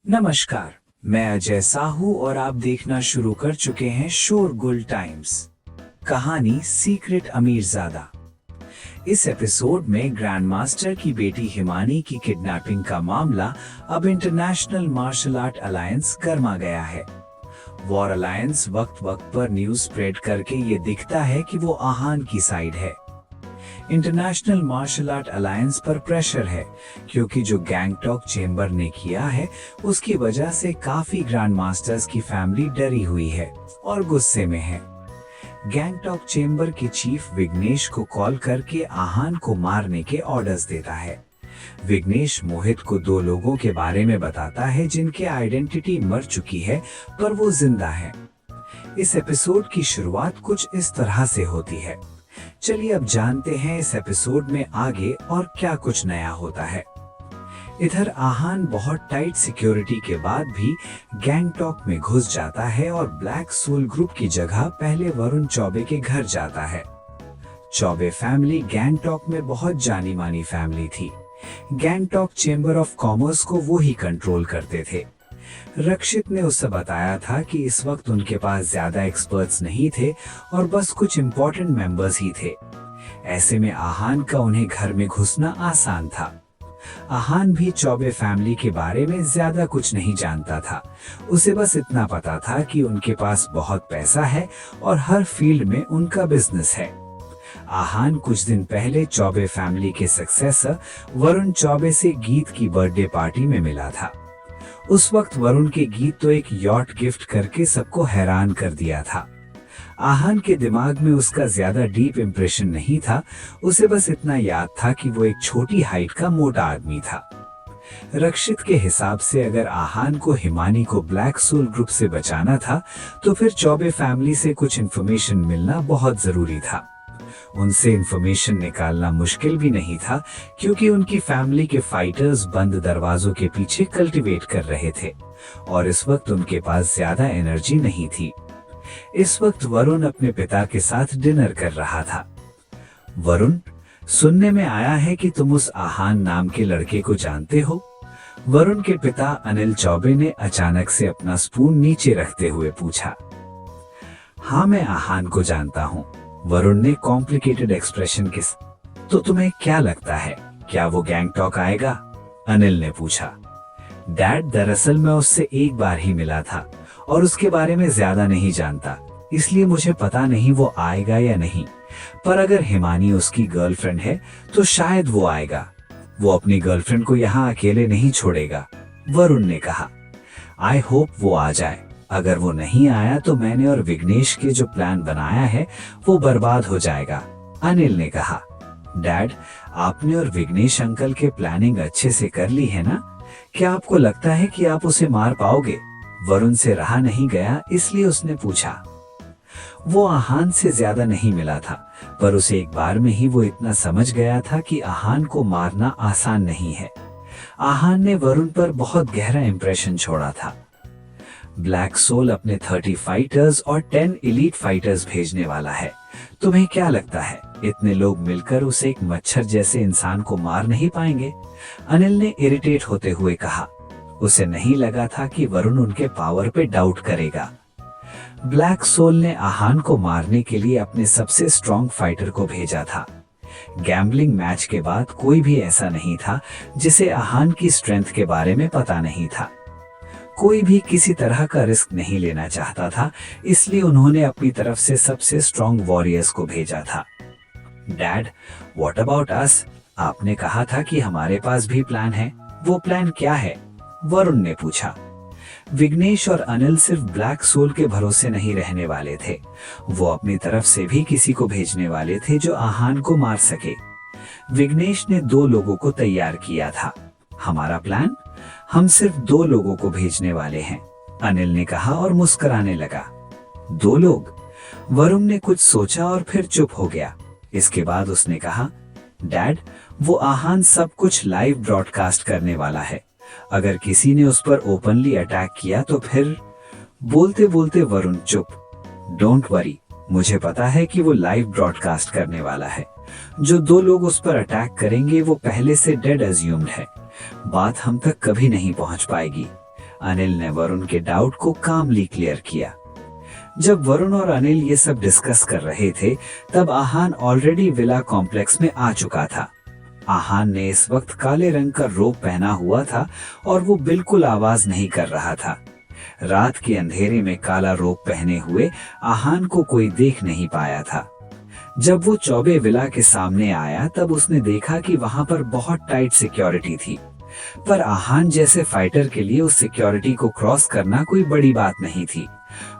नमस्कार, मैं अजय साहू और आप देखना शुरू कर चुके हैं शोरगुल टाइम्स। कहानी सीक्रेट अमीरजादा। इस एपिसोड में ग्रैंड मास्टर की बेटी हिमानी की किडनैपिंग का मामला अब इंटरनेशनल मार्शल आर्ट अलायंस गरमा गया है। वॉर अलायंस वक्त वक्त पर न्यूज स्प्रेड करके ये दिखता है कि वो आहान की साइड है। इंटरनेशनल मार्शल आर्ट अलायंस पर प्रेशर है क्योंकि जो गैंगटॉक चेंबर ने किया है उसकी वजह से काफी ग्रैंड मास्टर्स की फैमिली डरी हुई है और गुस्से में है। गैंगटॉक चेंबर के चीफ विघ्नेश को कॉल करके आहान को मारने के ऑर्डर्स देता है। विघ्नेश मोहित को दो लोगों के बारे में बताता है जिनके आइडेंटिटी मर चुकी है पर वो जिंदा है। इस एपिसोड की शुरुआत कुछ इस तरह से होती है। चलिए अब जानते हैं इस एपिसोड में आगे और क्या कुछ नया होता है। इधर आहान बहुत टाइट सिक्योरिटी के बाद भी गैंगटॉक में घुस जाता है और ब्लैक सोल ग्रुप की जगह पहले वरुण चौबे के घर जाता है। चौबे फैमिली गैंगटॉक में बहुत जानी मानी फैमिली थी। गैंगटॉक चेंबर ऑफ कॉमर्स को वो ही कंट्रोल करते थे। रक्षित ने उससे बताया था कि इस वक्त उनके पास ज्यादा एक्सपर्ट्स नहीं थे और बस कुछ इम्पोर्टेंट मेंबर्स ही थे। ऐसे में आहान का उन्हें घर में घुसना आसान था। आहान भी चौबे फैमिली के बारे में ज्यादा कुछ नहीं जानता था। उसे बस इतना पता था कि उनके पास बहुत पैसा है और हर फील्ड में उनका बिजनेस है। आहान कुछ दिन पहले चौबे फैमिली के सक्सेसर वरुण चौबे से गीत की बर्थडे पार्टी में मिला था। उस वक्त वरुण के गीत तो एक यॉट गिफ्ट करके सबको हैरान कर दिया था। आहान के दिमाग में उसका ज्यादा डीप इम्प्रेशन नहीं था। उसे बस इतना याद था कि वो एक छोटी हाइट का मोटा आदमी था। रक्षित के हिसाब से अगर आहान को हिमानी को ब्लैक सोल ग्रुप से बचाना था तो फिर चौबे फैमिली से कुछ इन्फॉर्मेशन मिलना बहुत जरूरी था। उनसे इंफॉर्मेशन निकालना मुश्किल भी नहीं था क्योंकि उनकी फैमिली के फाइटर्स बंद दरवाजों के पीछे कल्टीवेट कर रहे थे और इस वक्त उनके पास ज्यादा एनर्जी नहीं थी। इस वक्त वरुण अपने पिता के साथ डिनर कर रहा था। वरुण, सुनने में आया है कि तुम उस आहान नाम के लड़के को जानते हो? वरुण के पिता अनिल चौबे ने अचानक से अपना स्पून नीचे रखते हुए पूछा। हाँ, मैं आहान को जानता हूँ, वरुण ने कॉम्प्लिकेटेड एक्सप्रेशन के तो तुम्हें क्या लगता है, क्या वो गैंगटॉक आएगा? अनिल ने पूछा। डैड, दरअसल मैं उससे एक बार ही मिला था और उसके बारे में ज्यादा नहीं जानता, इसलिए मुझे पता नहीं वो आएगा या नहीं। पर अगर हिमानी उसकी गर्लफ्रेंड है तो शायद वो आएगा। वो अपनी गर्लफ्रेंड को यहाँ अकेले नहीं छोड़ेगा, वरुण ने कहा। आई होप वो आ जाए। अगर वो नहीं आया तो मैंने और विघ्नेश के जो प्लान बनाया है वो बर्बाद हो जाएगा, अनिल ने कहा। डैड, आपने और विघ्नेश अंकल के प्लानिंग अच्छे से कर ली है ना? क्या आपको लगता है कि आप उसे मार पाओगे? वरुण से रहा नहीं गया इसलिए उसने पूछा। वो आहान से ज्यादा नहीं मिला था पर उसे एक बार में ही वो इतना समझ गया था कि आहान को मारना आसान नहीं है। आहान ने वरुण पर बहुत गहरा इंप्रेशन छोड़ा था। ब्लैक सोल अपने 30 फाइटर्स और 10 एलीट फाइटर्स भेजने वाला है। तुम्हें क्या लगता है इतने लोग मिलकर उसे एक मच्छर जैसे इंसान को मार नहीं पाएंगे? अनिल ने इरिटेट होते हुए कहा। उसे नहीं लगा था कि वरुण उनके पावर पे डाउट करेगा। ब्लैक सोल ने आहान को मारने के लिए अपने सबसे स्ट्रॉन्ग फाइटर को भेजा था। गैम्बलिंग मैच के बाद कोई भी ऐसा नहीं था जिसे आहान की स्ट्रेंथ के बारे में पता नहीं था। कोई भी किसी तरह का रिस्क नहीं लेना चाहता था, इसलिए उन्होंने अपनी तरफ से सबसे स्ट्रॉन्ग वॉरियर्स को भेजा था। Dad, what about us? आपने कहा था कि हमारे पास भी प्लान है, वो प्लान क्या है? वरुण ने पूछा। विघ्नेश और अनिल सिर्फ ब्लैक सोल के भरोसे नहीं रहने वाले थे, वो अपनी तरफ से भी किसी को भेजने वाले थे जो आहान को मार सके। विघ्नेश ने 2 लोगों को तैयार किया था। हमारा प्लान? हम सिर्फ 2 लोगों को भेजने वाले हैं, अनिल ने कहा और मुस्कुराने लगा। 2 लोग? वरुण ने कुछ सोचा और फिर चुप हो गया। इसके बाद उसने कहा, डैड, वो आहान सब कुछ लाइव ब्रॉडकास्ट करने वाला है। अगर किसी ने उस पर ओपनली अटैक किया तो फिर? बोलते बोलते वरुण चुप। डोंट वरी, मुझे पता है कि वो लाइव ब्रॉडकास्ट करने वाला है। जो 2 लोग उस पर अटैक करेंगे वो पहले से डेड अज्यूम्ड है। बात हम तक कभी नहीं पहुंच पाएगी। अनिल ने वरुण के डाउट को कामली क्लियर किया। जब वरुण और अनिल ये सब डिस्कस कर रहे थे, तब आहान ऑलरेडी विला कॉम्प्लेक्स में आ चुका था। आहान ने इस वक्त काले रंग का रोब पहना हुआ था और वो बिल्कुल आवाज नहीं कर रहा था। रात के अंधेरे में काला रोब पहने हुए आहान को कोई देख नहीं पाया था। जब वो चौबे विला के सामने आया, तब उसने देखा कि वहां पर बहुत टाइट सिक्योरिटी थी, पर आहान जैसे फाइटर के लिए उस सिक्योरिटी को क्रॉस करना कोई बड़ी बात नहीं थी।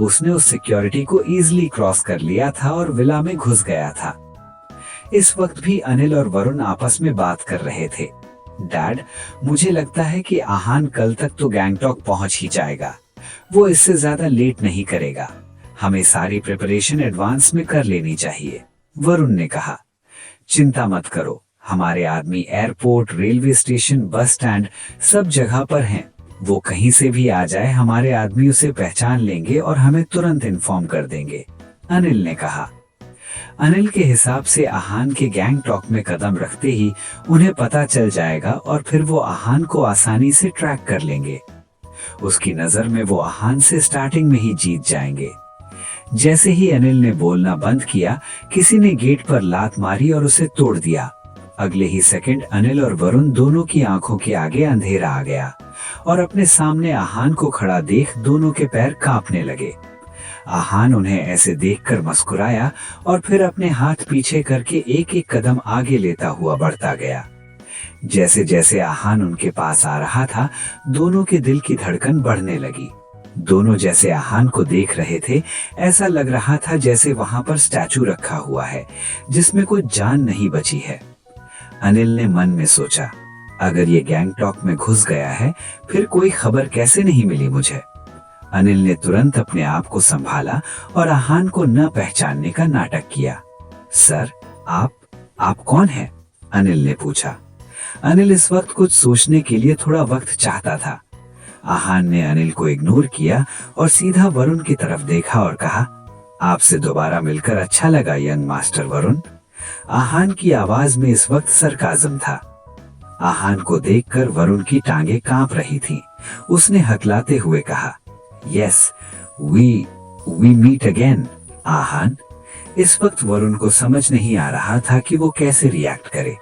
उसने उस सिक्योरिटी को इजीली क्रॉस कर लिया था और विला में घुस गया था। इस वक्त भी अनिल और वरुण आपस में बात कर रहे थे। डैड, मुझे लगता है कि आहान कल तक तो गैंगटॉक पहुंच ही जाएगा। वो इससे ज्यादा लेट नहीं करेगा। हमें सारी प्रिपरेशन एडवांस में कर लेनी चाहिए, वरुण ने कहा। चिंता मत करो, हमारे आदमी airport, railway station, bus stand सब जगह पर हैं। वो कहीं से भी आ जाए, हमारे आदमी उसे पहचान लेंगे और हमें तुरंत इन्फॉर्म कर देंगे, अनिल ने कहा। अनिल के हिसाब से आहान के गैंगटॉक में कदम रखते ही उन्हें पता चल जाएगा और फिर वो आहान को आसानी से ट्रैक कर लेंगे। उसकी नजर में वो आहान से स्टार्टिंग में ही जीत जाएंगे। जैसे ही अनिल ने बोलना बंद किया, किसी ने गेट पर लात मारी और उसे तोड़ दिया। अगले ही सेकंड अनिल और वरुण दोनों की आंखों के आगे अंधेरा आ गया और अपने सामने आहान को खड़ा देख दोनों के पैर कांपने लगे। आहान उन्हें ऐसे देखकर मुस्कुराया और फिर अपने हाथ पीछे करके एक एक कदम आगे लेता हुआ बढ़ता गया। जैसे जैसे आहान उनके पास आ रहा था, दोनों के दिल की धड़कन बढ़ने लगी। दोनों जैसे आहान को देख रहे थे, ऐसा लग रहा था जैसे वहां पर स्टैचू रखा हुआ है जिसमें कोई जान नहीं बची है। अनिल ने मन में सोचा, अगर ये गैंगटॉक में घुस गया है, फिर कोई खबर कैसे नहीं मिली मुझे। अनिल ने तुरंत अपने आप को संभाला और आहान को न पहचानने का नाटक किया। सर, आप कौन हैं? अनिल ने पूछा। अनिल इस वक्त कुछ सोचने के लिए थोड़ा वक्त चाहता था। आहान ने अनिल को इग्नोर किया और सीधा वरुण की तरफ देखा और कहा, आपसे दोबारा मिलकर अच्छा लगा यंग मास्टर वरुण। आहान की आवाज में इस वक्त सरकाज़म था। आहान को देखकर वरुण की टांगें कांप रही थीं। उसने हकलाते हुए कहा, यस, वी मीट अगेन, आहान। इस वक्त वरुण को समझ नहीं आ रहा था कि वो कैसे रिएक्ट करे।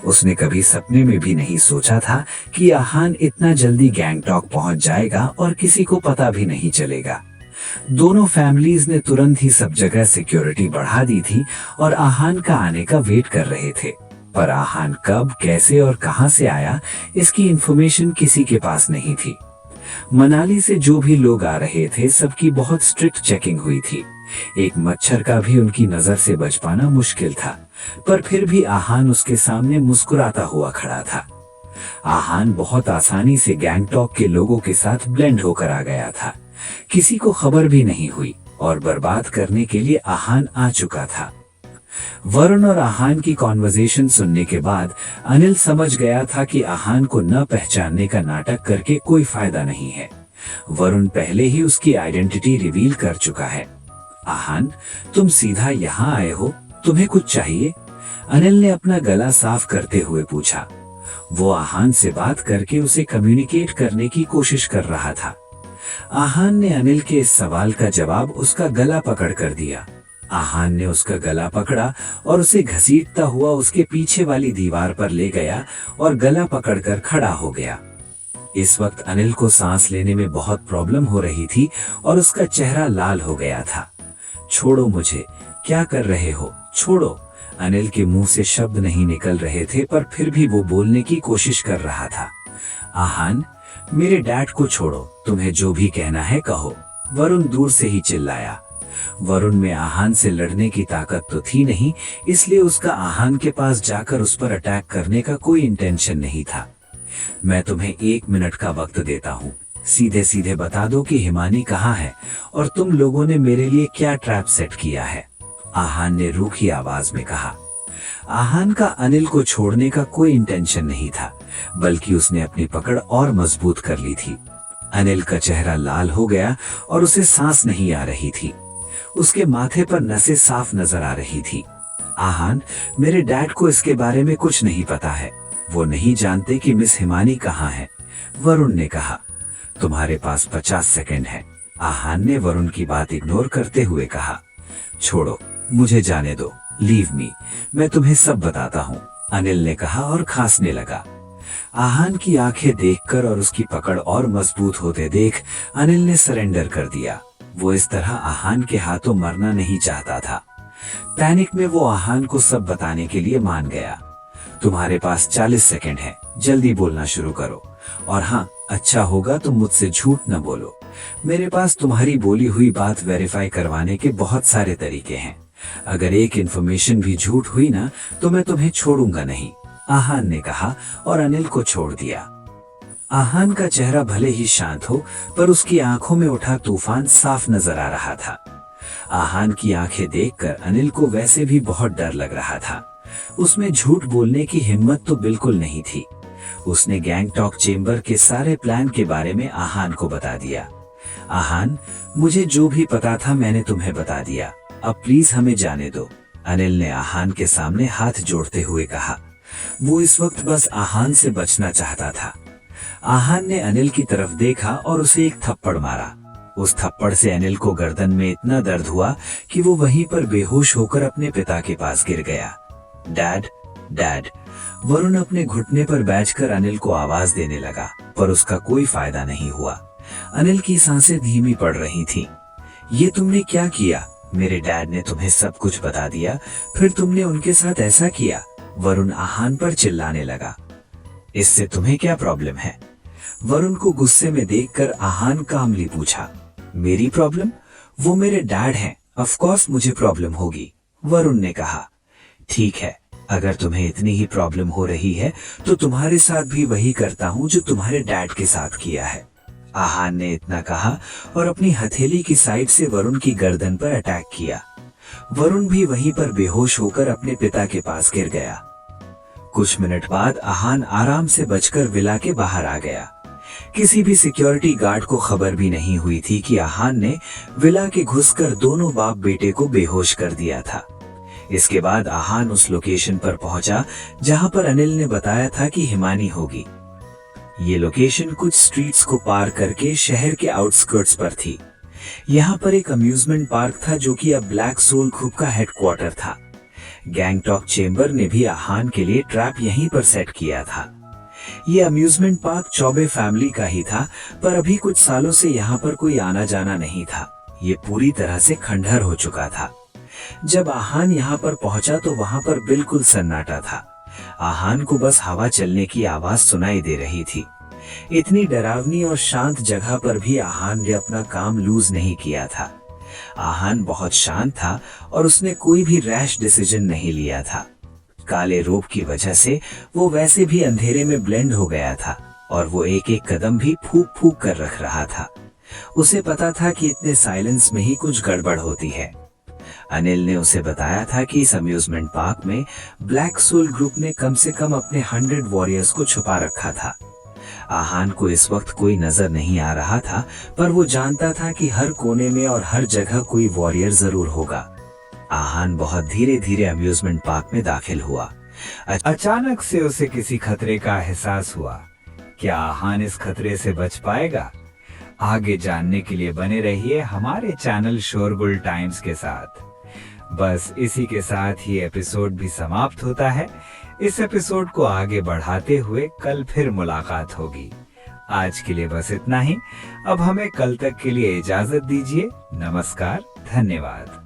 उसने कभी सपने में भी नहीं सोचा था कि आहान इतना जल्दी गैंगटॉक पहुंच जाएगा और किसी को पता भी नहीं चलेगा। दोनों फैमिलीज ने तुरंत ही सब जगह सिक्योरिटी बढ़ा दी थी और आहान का आने का वेट कर रहे थे, पर आहान कब, कैसे और कहां से आया, इसकी इंफॉर्मेशन किसी के पास नहीं थी। मनाली से जो भी लोग आ रहे थे, सबकी बहुत स्ट्रिक्ट चेकिंग हुई थी। एक मच्छर का भी उनकी नजर से बच पाना मुश्किल था, पर फिर भी आहान उसके सामने मुस्कुराता हुआ खड़ा था। आहान बहुत आसानी से गैंगटॉक के लोगों के साथ ब्लेंड होकर आ गया था। किसी को खबर भी नहीं हुई और बर्बाद करने के लिए आहान आ चुका था। वरुण और आहान की कॉन्वर्सेशन सुनने के बाद अनिल समझ गया था कि आहान को न पहचानने का नाटक करके कोई फायदा नहीं है। वरुण पहले ही उसकी आइडेंटिटी रिवील कर चुका है। आहान, तुम सीधा यहाँ आए हो, तुम्हें कुछ चाहिए? अनिल ने अपना गला साफ करते हुए पूछा। वो आहान से बात करके उसे कम्युनिकेट करने की कोशिश कर रहा था। आहान ने अनिल के इस सवाल का जवाब उसका गला पकड़ कर दिया। आहान ने उसका गला पकड़ा और उसे घसीटता हुआ उसके पीछे वाली दीवार पर ले गया और गला पकड़कर खड़ा हो गया। इस वक्त अनिल को सांस लेने में बहुत प्रॉब्लम हो रही थी और उसका चेहरा लाल हो गया था। छोड़ो मुझे, क्या कर रहे हो, छोड़ो। अनिल के मुंह से शब्द नहीं निकल रहे थे, पर फिर भी वो बोलने की कोशिश कर रहा था। आहान, मेरे डैड को छोड़ो, तुम्हें जो भी कहना है कहो, वरुण दूर से ही चिल्लाया। वरुण में आहान से लड़ने की ताकत तो थी नहीं, इसलिए उसका आहान के पास जाकर उस पर अटैक करने का कोई इंटेंशन नहीं था। मैं तुम्हें 1 मिनट का वक्त देता हूँ, सीधे सीधे बता दो कि हिमानी कहाँ है और तुम लोगों ने मेरे लिए क्या ट्रैप सेट किया है, आहान ने रूखी आवाज में कहा। आहान का अनिल को छोड़ने का कोई इंटेंशन नहीं था, बल्कि उसने अपनी पकड़ और मजबूत कर ली थी। अनिल का चेहरा लाल हो गया और उसे सांस नहीं आ रही थी। उसके माथे पर नसें साफ नजर आ रही थी। आहान, मेरे डैड को इसके बारे में कुछ नहीं पता है, वो नहीं जानते कि मिस हिमानी कहाँ है, वरुण ने कहा। तुम्हारे पास 50 सेकंड है। आहान ने वरुण की बात इग्नोर करते हुए कहा। छोड़ो, मुझे जाने दो, लीव मी, मैं तुम्हें सब बताता हूँ, अनिल ने कहा और खांसने लगा। आहान की आंखें देखकर और उसकी पकड़ और मजबूत होते देख अनिल ने सरेंडर कर दिया। वो इस तरह आहान के हाथों मरना नहीं चाहता था। पैनिक में वो आहान को सब बताने के लिए मान गया। तुम्हारे पास 40 सेकंड है, जल्दी बोलना शुरू करो। और हाँ, अच्छा होगा तुम मुझसे झूठ न बोलो। मेरे पास तुम्हारी बोली हुई बात वेरीफाई करवाने के बहुत सारे तरीके हैं। अगर एक इन्फॉर्मेशन भी झूठ हुई ना, तो मैं तुम्हें छोड़ूंगा नहीं, आहान ने कहा और अनिल को छोड़ दिया। आहान का चेहरा भले ही शांत हो, पर उसकी आंखों में उठा तूफान साफ नजर आ रहा था। आहान की आंखें देखकर अनिल को वैसे भी बहुत डर लग रहा था। उसमें झूठ बोलने की हिम्मत तो बिल्कुल नहीं थी। उसने गैंगटॉक चेंबर के सारे प्लान के बारे में आहान को बता दिया। आहान, मुझे जो भी पता था मैंने तुम्हें बता दिया, अब प्लीज हमें जाने दो, अनिल ने आहान के सामने हाथ जोड़ते हुए कहा। वो इस वक्त बस आहान से बचना चाहता था। आहान ने अनिल की तरफ देखा और उसे एक थप्पड़ मारा। उस थप्पड़ से अनिल को गर्दन में इतना दर्द हुआ कि वो वहीं पर बेहोश होकर अपने पिता के पास गिर गया। डैड, डैड, वरुण अपने घुटने पर बैठकर अनिल को आवाज देने लगा, पर उसका कोई फायदा नहीं हुआ। अनिल की सांसें धीमी पड़ रही थीं। ये तुमने क्या किया? मेरे डैड ने तुम्हें सब कुछ बता दिया, फिर तुमने उनके साथ ऐसा किया? वरुण आहान पर चिल्लाने लगा। इससे तुम्हें क्या प्रॉब्लम है? वरुण को गुस्से में देखकर आहान कामली पूछा। मेरी प्रॉब्लम? वो मेरे डैड हैं, ऑफ कोर्स मुझे प्रॉब्लम होगी, वरुण ने कहा। ठीक है, अगर तुम्हें इतनी ही प्रॉब्लम हो रही है तो तुम्हारे साथ भी वही करता हूँ जो तुम्हारे डैड के साथ किया है, आहान ने इतना कहा और अपनी हथेली की साइड से वरुण की गर्दन पर अटैक किया। वरुण भी वहीं पर बेहोश होकर अपने पिता के पास गिर गया। कुछ मिनट बाद आहान आराम से बचकर विला के बाहर आ गया। किसी भी सिक्योरिटी गार्ड को खबर भी नहीं हुई थी कि आहान ने विला के घुसकर दोनों बाप बेटे को बेहोश कर दिया था। इसके बाद आहान उस लोकेशन पर पहुंचा जहां पर अनिल ने बताया था कि हिमानी होगी। ये लोकेशन कुछ स्ट्रीट्स को पार करके शहर के आउटस्कर्ट्स पर थी। यहाँ पर एक अम्यूजमेंट पार्क था जो कि अब ब्लैक सोल ग्रुप का हेडक्वार्टर था। गैंगटॉक चेंबर ने भी आहान के लिए ट्रैप यहीं पर सेट किया था। ये अम्यूजमेंट पार्क चौबे फैमिली का ही था, पर अभी कुछ सालों से यहाँ पर कोई आना जाना नहीं था। ये पूरी तरह से खंडहर हो चुका था। जब आहान यहाँ पर पहुंचा तो वहां पर बिल्कुल सन्नाटा था। आहान को बस हवा चलने की आवाज सुनाई दे रही थी। इतनी डरावनी और शांत जगह पर भी आहान ने अपना काम लूज नहीं किया था। आहान बहुत शांत था और उसने कोई भी रैश डिसीजन नहीं लिया था। काले रोब की वजह से वो वैसे भी अंधेरे में ब्लेंड हो गया था और वो एक एक कदम भी फूक फूक कर रख रहा था। उसे पता था कि इतने साइलेंस में ही कुछ गड़बड़ होती है। अनिल ने उसे बताया था कि इस अम्यूजमेंट पार्क में ब्लैक सोल ग्रुप ने कम से कम अपने 100 वॉरियर्स को छुपा रखा था। आहान को इस वक्त कोई नजर नहीं आ रहा था, पर वो जानता था कि हर कोने में और हर जगह कोई वॉरियर जरूर होगा। आहान बहुत धीरे धीरे अम्यूजमेंट पार्क में दाखिल हुआ। अचानक से उसे किसी खतरे का एहसास हुआ। क्या आहान इस खतरे से बच पाएगा? आगे जानने के लिए बने रहिए हमारे चैनल शोरगुल टाइम्स के साथ। बस इसी के साथ ही एपिसोड भी समाप्त होता है। इस एपिसोड को आगे बढ़ाते हुए कल फिर मुलाकात होगी। आज के लिए बस इतना ही। अब हमें कल तक के लिए इजाजत दीजिए। नमस्कार, धन्यवाद।